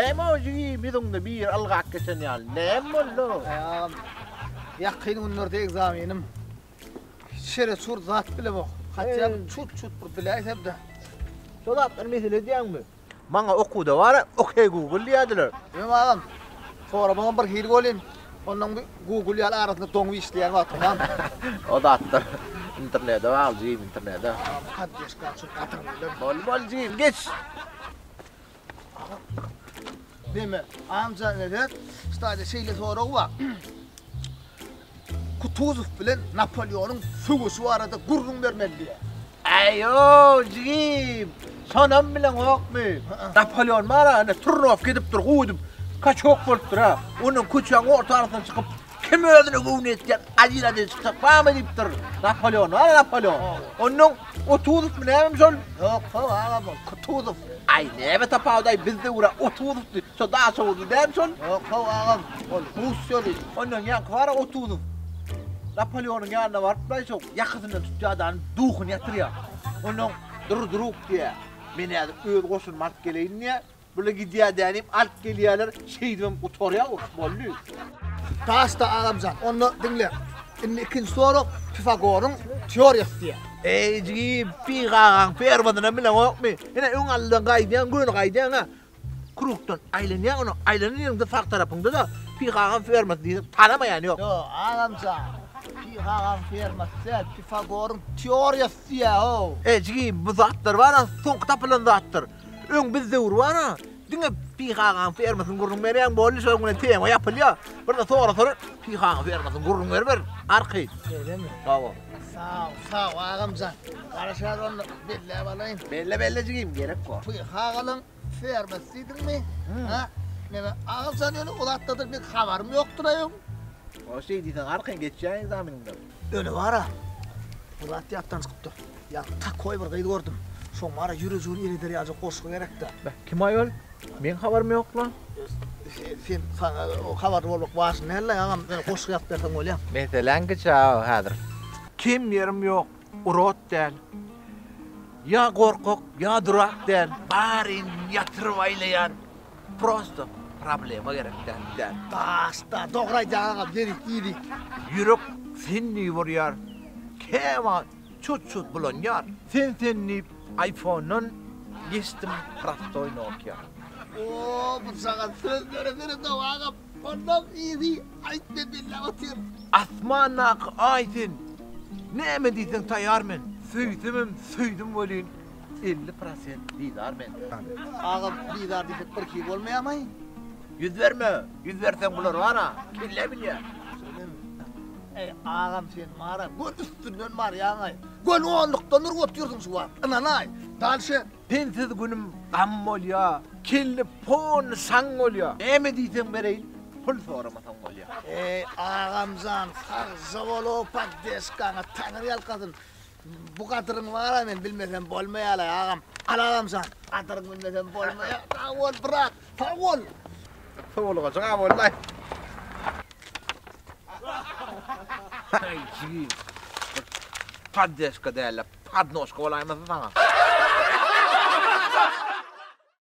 Näme o jigi bizimde bir algak geçen ýaly. Näme boldu? Ağam, ýakyn günlerde egzaminim. Şere sur zat bile bok. Hatya çut bir biläýsem de. Şolaplar mesele diýäňmi? Maňa okuda bar, okay Google ýadylar. Ýa ağam. Sonra bana bir hil bolin. Ondan Google ýaly arasynda toňu işleýän wagt, tamam. O da attır. İnternette var, jigi internette. Hadi yaşka çut atırmylar. Bol jigi geç. Deme, amca neler? Stade şeyle sonra wa. Kutuzov bilen Napoleon'un fügüsü arada gurrun bermeli. Ayo jigi. Sonam bilen okmy? Napoleon mara ne Turnov gidip dur guýdum. Kaçok bolupdyr ha. Onuň köçäň ortasyna çykyp kim öldüne gowun etýän ajyla de çykyp bam edipdir. Napoleon, ara Napoleon. Onuň 30 bilen şol. Yok, ağam, Kutuzov. Ay näme tapawday bizde ura 30 so da soğudu dem şol. Yok, ağam, ol Rusya'lı. Onuň ýa kwara 30. Napoleon'un ýanynda baryp da şol ýakysyna tutjadan duhun ýatyrýar. Onuň durdurup diýär. Meni öz goşun mart geleýin diýär. Böyle gidiyor denim alt geliyorlar şeydim utorya bollu. Taşta ağamcan onu dinle. İkinci soru Pifagor'un teorisi diye. Jigi Pigagan Fermat'ın bilen yok mu? Yine ön aldan gaydiyan gün gaydiyan ha. Kruktan aylanyan onu aylanın da fark tarafında da Pigagan Fermat diye tanımayan yok. Yo ağamcan Pigagan Fermat Pifagor'un teorisi diye o. Jigi bu zatlar var ha son kitaplarında zatlar. Ön bizde urwana. Dinge Pigagan Fermat'ın gurrun meren bollu şoňuna tema ýapylýar. Bir de sonra Pigagan Fermat'ın gurrun berber. Arky. Öyle mi? Bravo. Sağ ol ağamcan. Karışar onu belle balayım. Belle jigim gerek var. Pigagan Fermat sidin mi? Ha? Neme ağamcan öyle ulatdadır bir haberim yoktur ayım. O şey diýsen arkan geçýän zamininde. Öyle var ha. Ulat ýatdan çykypdy. Ýatda koy bir gyýdy gördüm. Şoň mara ýüregiň ýerinde ýazy goşgy gerekdi. Kim ayol? Men haberim ýok lan. Sen sana o haber bolmak başyn helle ağam goşgy ýap bersen bolýar. Meselen geçäw häzir. Kim yerim ýok, urot däl. Ya gorkok, ya durak däl. Barin ýatyryp aýlaýan. Prosto problema gerekden däl. Taşta dogray ağam derik ýydy. Ýürek senni bolýar. Kema çut bulanýar. Senni iPhone'un geçtim Prastoy Nokia. Oo bu sana sözleri de ağam. Ondan iyiydi. Aytme billah otur. Asmanak aydın. Näme diýsen taýar men. Süýdüm bolýan. 50% didar men. Ağam didar diýip bir ki bolmaýarmy? Yüz verme. Yüz versen bular wara. Kille bilýär. Ey ağam sen mara gol üstünden mar ýaňy. Gol onlukdan urgup ýurdyň şu wagt. Ananay. Dalşy Pensiz günüm gam bolýar. Kille pon saň bolýar. Näme diýsen bereýin. Pul soramasan bolýar. ey ağamjan sagzy bolup paddeskaňa taňyr ýalkadyn. Bu gadyryň bara men bilmesem bolmaýar ağam. Al ağamjan. Gadyryň bilmesem bolmaýar. Tawol bırak. Tawol. Tawolga çyga bollay. Ay jigi. Paddeska däl. Padnoşka bolaýmasy saňa.